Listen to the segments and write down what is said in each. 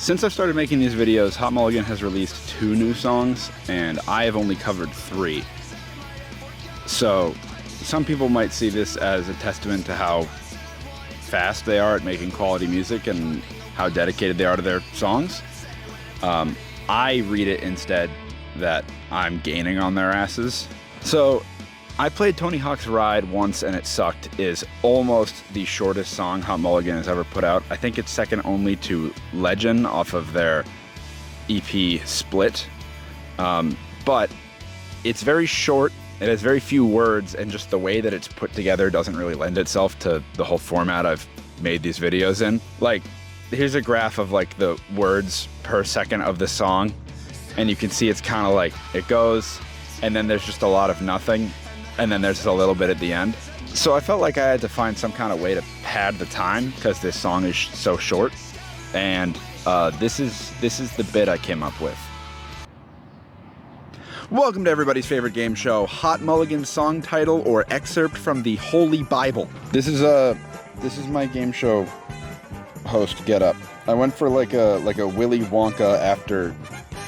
Since I've started making these videos, Hot Mulligan has released 2 new songs, and I have only covered 3. So, some people might see this as a testament to how fast they are at making quality music and how dedicated they are to their songs. I read it instead that I'm gaining on their asses. So, I played Tony Hawk's Ride once and it sucked is almost the shortest song Hot Mulligan has ever put out. I think it's second only to Legend off of their EP Split. But it's very short, it has very few words, and just the way that it's put together doesn't really lend itself to the whole format I've made these videos in. Like, here's a graph of like the words per second of the song, and you can see it's kind of like, it goes, and then there's just a lot of nothing, and then there's a little bit at the end. So I felt like I had to find some kind of way to pad the time because this song is so short. And this is the bit I came up with. Welcome to everybody's favorite game show, Hot Mulligan's song title or excerpt from the Holy Bible. This is my game show host getup. I went for like a Willy Wonka after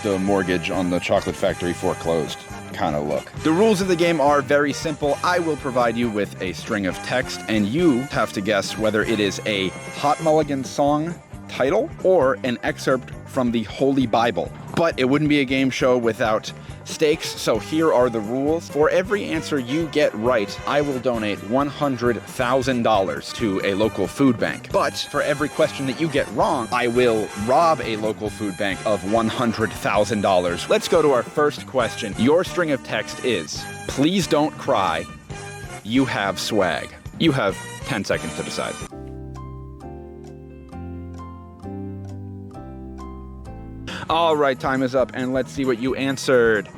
the mortgage on the chocolate factory foreclosed kind of look. The rules of the game are very simple. I will provide you with a string of text, and you have to guess whether it is a Hot Mulligan song title or an excerpt from the Holy Bible. But it wouldn't be a game show without stakes, so here are the rules. For every answer you get right, I will donate $100,000 to a local food bank. But for every question that you get wrong, I will rob a local food bank of $100,000. Let's go to our first question. Your string of text is, please don't cry, you have swag. You have 10 seconds to decide. All right, time is up, and let's see what you answered.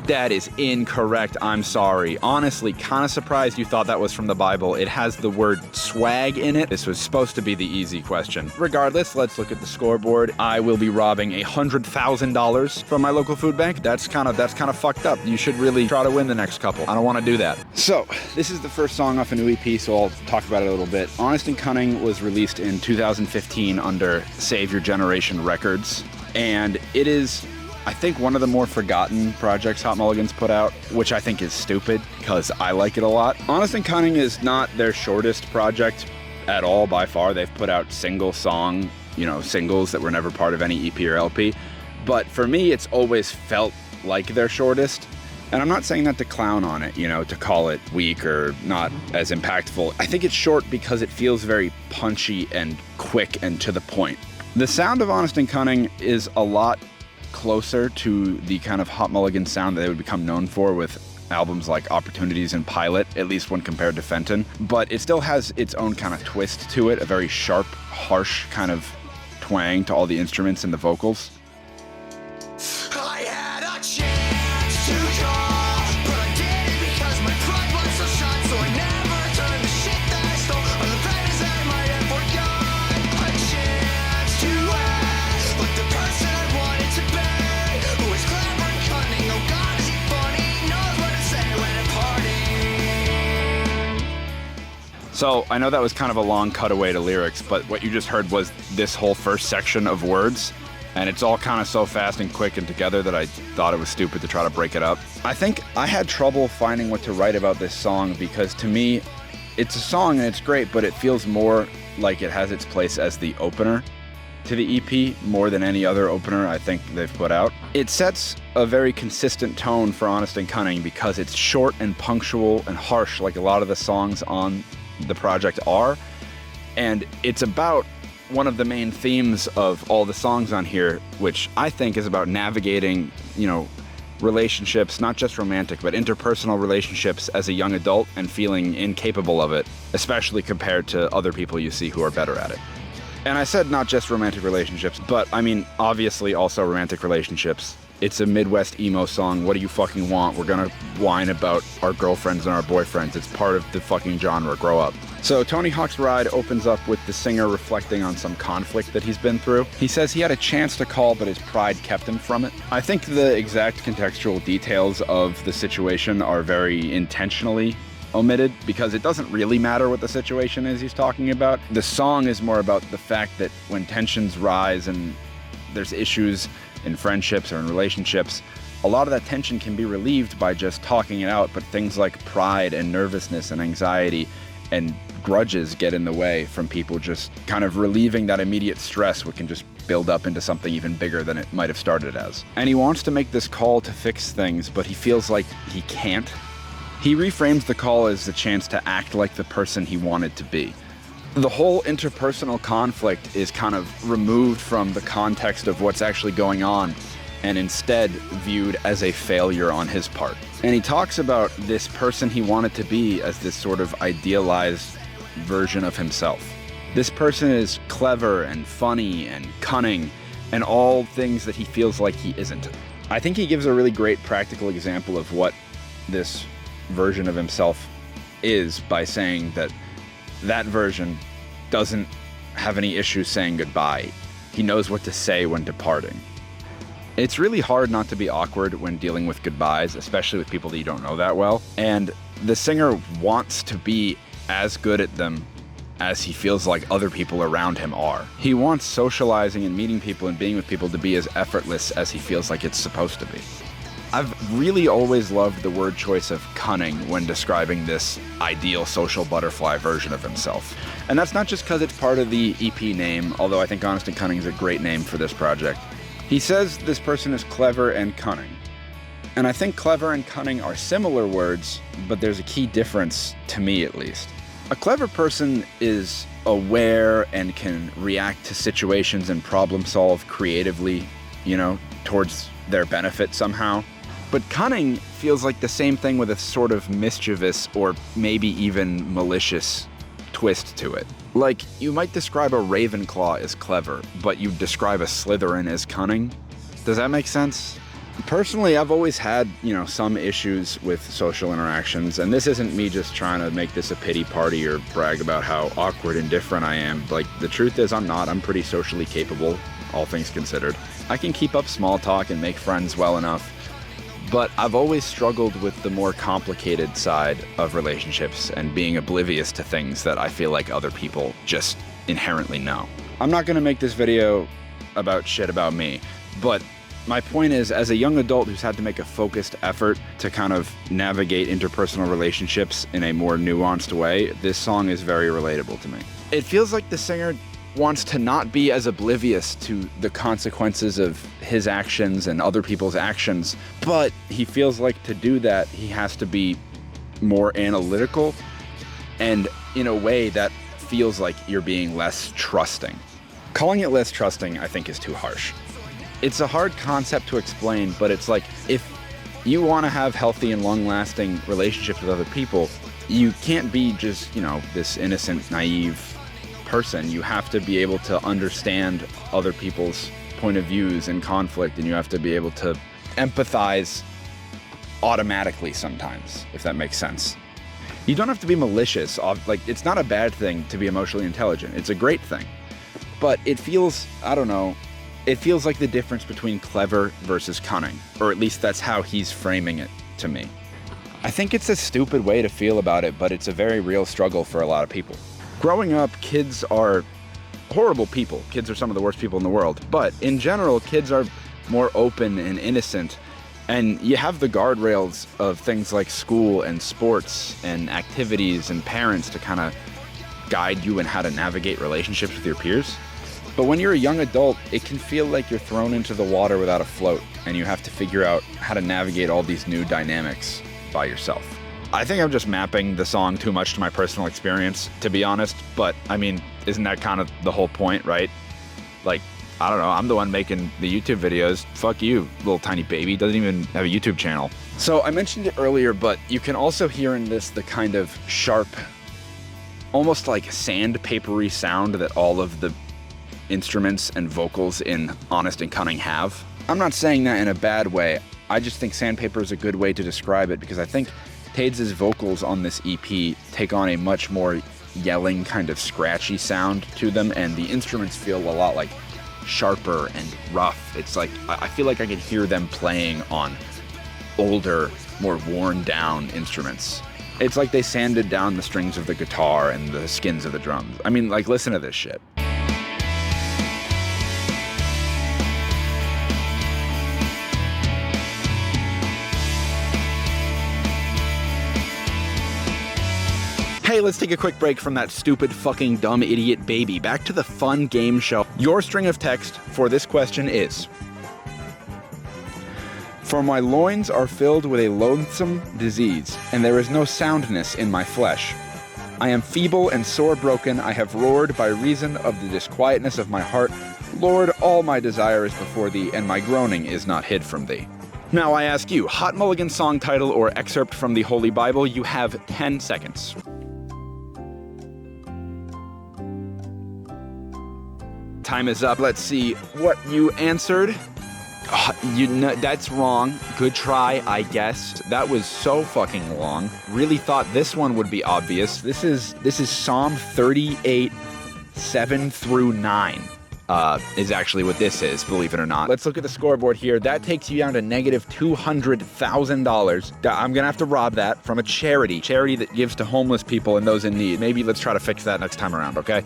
That is incorrect. I'm sorry. Honestly, kind of surprised you thought that was from the Bible. It has the word swag in it. This was supposed to be the easy question. Regardless, let's look at the scoreboard. I will be robbing $100,000 from my local food bank. That's kind of fucked up. You should really try to win the next couple. I don't want to do that. So, this is the first song off a new EP, so I'll talk about it a little bit. Honest and Cunning was released in 2015 under Save Your Generation Records. And it is, I think, one of the more forgotten projects Hot Mulligan's put out, which I think is stupid because I like it a lot. Honest and Cunning is not their shortest project at all by far. They've put out singles that were never part of any EP or LP. But for me, it's always felt like their shortest. And I'm not saying that to clown on it, to call it weak or not as impactful. I think it's short because it feels very punchy and quick and to the point. The sound of Honest and Cunning is a lot closer to the kind of Hot Mulligan sound that they would become known for with albums like Opportunities and Pilot, at least when compared to Fenton. But it still has its own kind of twist to it, a very sharp, harsh kind of twang to all the instruments and the vocals. I had a chance to call, but I didn't because my pride was so shot, so I never turned the shit that I stole on the pages I might have forgot. A chance to act like the person I wanted to be, who is clever and cunning. Oh God, is he funny? Knows what to say when at party. So I know that was kind of a long cutaway to lyrics, but what you just heard was this whole first section of words. And it's all kind of so fast and quick and together that I thought it was stupid to try to break it up. I think I had trouble finding what to write about this song because to me, it's a song and it's great, but it feels more like it has its place as the opener to the EP more than any other opener I think they've put out. It sets a very consistent tone for Honest and Cunning because it's short and punctual and harsh like a lot of the songs on the project are. And it's about one of the main themes of all the songs on here, which I think is about navigating, relationships, not just romantic, but interpersonal relationships as a young adult and feeling incapable of it, especially compared to other people you see who are better at it. And I said not just romantic relationships, but I mean, obviously also romantic relationships. It's a Midwest emo song. What do you fucking want? We're gonna whine about our girlfriends and our boyfriends. It's part of the fucking genre. Grow up. So Tony Hawk's Ride opens up with the singer reflecting on some conflict that he's been through. He says he had a chance to call, but his pride kept him from it. I think the exact contextual details of the situation are very intentionally omitted because it doesn't really matter what the situation is he's talking about. The song is more about the fact that when tensions rise and there's issues in friendships or in relationships, a lot of that tension can be relieved by just talking it out, but things like pride and nervousness and anxiety and grudges get in the way from people just kind of relieving that immediate stress, which can just build up into something even bigger than it might have started as. And he wants to make this call to fix things, but he feels like he can't. He reframes the call as the chance to act like the person he wanted to be. The whole interpersonal conflict is kind of removed from the context of what's actually going on, and instead viewed as a failure on his part. And he talks about this person he wanted to be as this sort of idealized version of himself. This person is clever and funny and cunning and all things that he feels like he isn't. I think he gives a really great practical example of what this version of himself is by saying that that version doesn't have any issues saying goodbye. He knows what to say when departing. It's really hard not to be awkward when dealing with goodbyes, especially with people that you don't know that well. And the singer wants to be as good at them as he feels like other people around him are. He wants socializing and meeting people and being with people to be as effortless as he feels like it's supposed to be. I've really always loved the word choice of cunning when describing this ideal social butterfly version of himself. And that's not just because it's part of the EP name, although I think Honest and Cunning is a great name for this project. He says this person is clever and cunning. And I think clever and cunning are similar words, but there's a key difference, to me at least. A clever person is aware and can react to situations and problem solve creatively, towards their benefit somehow. But cunning feels like the same thing with a sort of mischievous or maybe even malicious twist to it. Like, you might describe a Ravenclaw as clever, but you describe a Slytherin as cunning. Does that make sense? Personally, I've always had, some issues with social interactions, and this isn't me just trying to make this a pity party or brag about how awkward and different I am. Like, the truth is I'm not. I'm pretty socially capable, all things considered. I can keep up small talk and make friends well enough. But I've always struggled with the more complicated side of relationships and being oblivious to things that I feel like other people just inherently know. I'm not gonna make this video about shit about me, but my point is, as a young adult who's had to make a focused effort to kind of navigate interpersonal relationships in a more nuanced way, this song is very relatable to me. It feels like the singer wants to not be as oblivious to the consequences of his actions and other people's actions, but he feels like to do that, he has to be more analytical, and in a way that feels like you're being less trusting. Calling it less trusting, I think, is too harsh. It's a hard concept to explain, but it's like, if you want to have healthy and long-lasting relationships with other people, you can't be just, this innocent, naive person. You have to be able to understand other people's point of views and conflict, and you have to be able to empathize automatically sometimes, if that makes sense. You don't have to be malicious. It's not a bad thing to be emotionally intelligent. It's a great thing. But it feels, it feels like the difference between clever versus cunning, or at least that's how he's framing it to me. I think it's a stupid way to feel about it, but it's a very real struggle for a lot of people. Growing up, kids are horrible people. Kids are some of the worst people in the world. But in general, kids are more open and innocent. And you have the guardrails of things like school and sports and activities and parents to kind of guide you in how to navigate relationships with your peers. But when you're a young adult, it can feel like you're thrown into the water without a float, and you have to figure out how to navigate all these new dynamics by yourself. I think I'm just mapping the song too much to my personal experience, to be honest, but isn't that kind of the whole point, right? Like, I don't know, I'm the one making the YouTube videos. Fuck you, little tiny baby, doesn't even have a YouTube channel. So I mentioned it earlier, but you can also hear in this the kind of sharp, almost like sandpapery sound that all of the instruments and vocals in Honest and Cunning have. I'm not saying that in a bad way. I just think sandpaper is a good way to describe it, because I think Tades' vocals on this EP take on a much more yelling, kind of scratchy sound to them, and the instruments feel a lot like sharper and rough. It's like, I feel like I can hear them playing on older, more worn down instruments. It's like they sanded down the strings of the guitar and the skins of the drums. Listen to this shit. Hey, let's take a quick break from that stupid fucking dumb idiot baby. Back to the fun game show. Your string of text for this question is: For my loins are filled with a loathsome disease, and there is no soundness in my flesh. I am feeble and sore broken. I have roared by reason of the disquietness of my heart. Lord, all my desire is before thee, and my groaning is not hid from thee. Now I ask you, Hot Mulligan song title or excerpt from the Holy Bible. You have 10 seconds. Time is up. Let's see what you answered. That's wrong. Good try, I guess. That was so fucking long. Really thought this one would be obvious. This is Psalm 38, 7 through 9. Is actually what this is, believe it or not. Let's look at the scoreboard here. That takes you down to negative $200,000. I'm gonna have to rob that from a charity that gives to homeless people and those in need. Maybe let's try to fix that next time around, okay?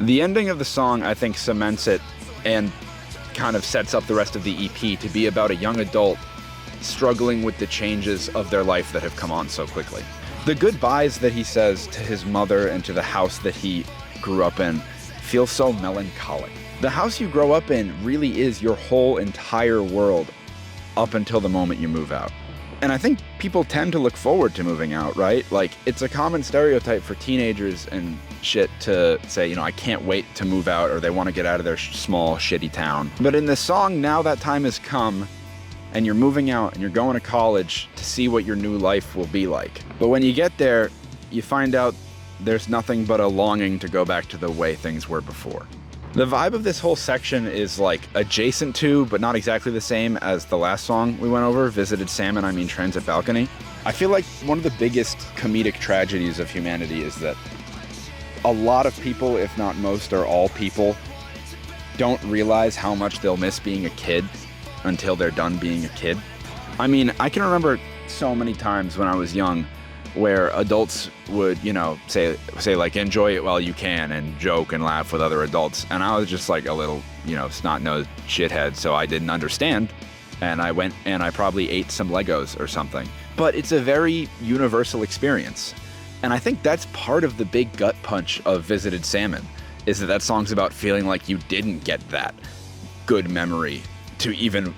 The ending of the song, I think, cements it and kind of sets up the rest of the EP to be about a young adult struggling with the changes of their life that have come on so quickly. The goodbyes that he says to his mother and to the house that he grew up in feel so melancholic. The house you grow up in really is your whole entire world up until the moment you move out. And I think people tend to look forward to moving out, right? Like, it's a common stereotype for teenagers and shit to say, you know, I can't wait to move out, or they want to get out of their small, shitty town. But in the song, now that time has come, and you're moving out and you're going to college to see what your new life will be like. But when you get there, you find out there's nothing but a longing to go back to the way things were before. The vibe of this whole section is like adjacent to, but not exactly the same as the last song we went over, Visited Salmon, I mean Transit Balcony. I feel like one of the biggest comedic tragedies of humanity is that a lot of people, if not most or all people, don't realize how much they'll miss being a kid until they're done being a kid. I mean, I can remember so many times when I was young where adults would, you know, say like, enjoy it while you can, and joke and laugh with other adults. And I was just like a little, you know, snot-nosed shithead, so I didn't understand. And I went and I probably ate some Legos or something. But it's a very universal experience. And I think that's part of the big gut punch of Visited Salmon, is that song's about feeling like you didn't get that good memory to even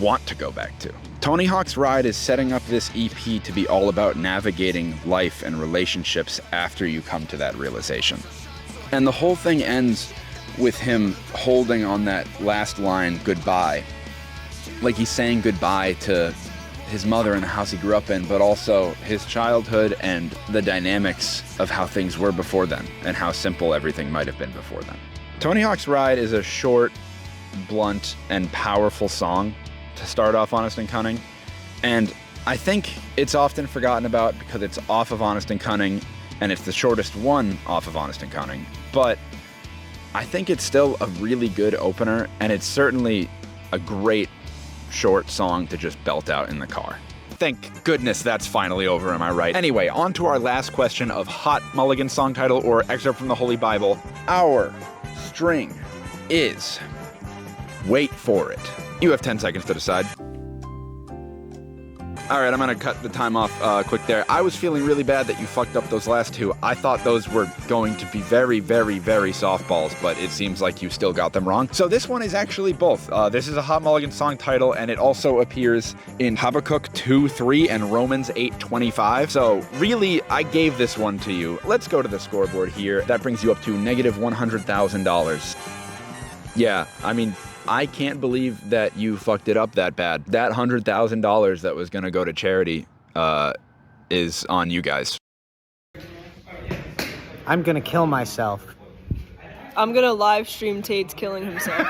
want to go back to. Tony Hawk's Ride is setting up this EP to be all about navigating life and relationships after you come to that realization. And the whole thing ends with him holding on that last line, goodbye. Like he's saying goodbye to his mother and the house he grew up in, but also his childhood and the dynamics of how things were before then and how simple everything might have been before then. Tony Hawk's Ride is a short, blunt, and powerful song to start off Honest and Cunning. And I think it's often forgotten about because it's off of Honest and Cunning, and it's the shortest one off of Honest and Cunning. But I think it's still a really good opener, and it's certainly a great short song to just belt out in the car. Thank goodness that's finally over, am I right? Anyway, on to our last question of Hot Mulligan song title or excerpt from the Holy Bible. Our string is, wait for it. You have 10 seconds to decide. All right, I'm gonna cut the time off quick there. I was feeling really bad that you fucked up those last two. I thought those were going to be very, very, very softballs, but it seems like you still got them wrong. So this one is actually both. This is a Hot Mulligan song title, and it also appears in Habakkuk 2:3 and Romans 8:25. So really, I gave this one to you. Let's go to the scoreboard here. That brings you up to negative $100,000. Yeah, I mean, I can't believe that you fucked it up that bad. That $100,000 that was gonna go to charity is on you guys. I'm gonna kill myself. I'm gonna live stream Tate's killing himself.